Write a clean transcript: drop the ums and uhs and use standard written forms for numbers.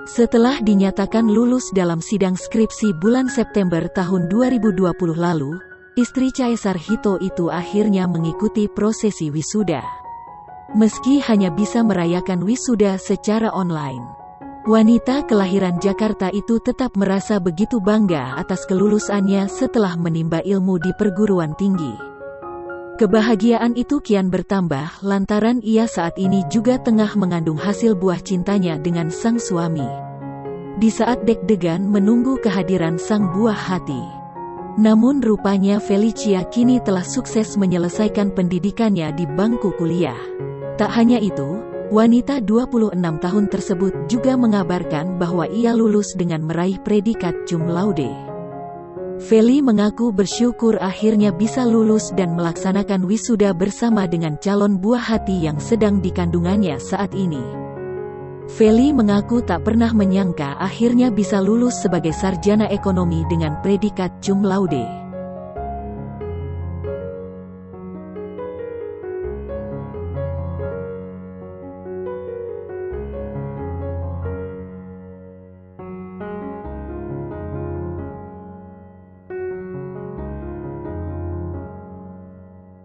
Setelah dinyatakan lulus dalam sidang skripsi bulan September tahun 2020 lalu, istri Caesar Hito itu akhirnya mengikuti prosesi wisuda. Meski hanya bisa merayakan wisuda secara online, wanita kelahiran Jakarta itu tetap merasa begitu bangga atas kelulusannya setelah menimba ilmu di perguruan tinggi. Kebahagiaan itu kian bertambah lantaran ia saat ini juga tengah mengandung hasil buah cintanya dengan sang suami. Di saat deg-degan menunggu kehadiran sang buah hati. Namun rupanya Felicia kini telah sukses menyelesaikan pendidikannya di bangku kuliah. Tak hanya itu, wanita 26 tahun tersebut juga mengabarkan bahwa ia lulus dengan meraih predikat cum laude. Feli mengaku bersyukur akhirnya bisa lulus dan melaksanakan wisuda bersama dengan calon buah hati yang sedang dikandungannya saat ini. Feli mengaku tak pernah menyangka akhirnya bisa lulus sebagai sarjana ekonomi dengan predikat cum laude.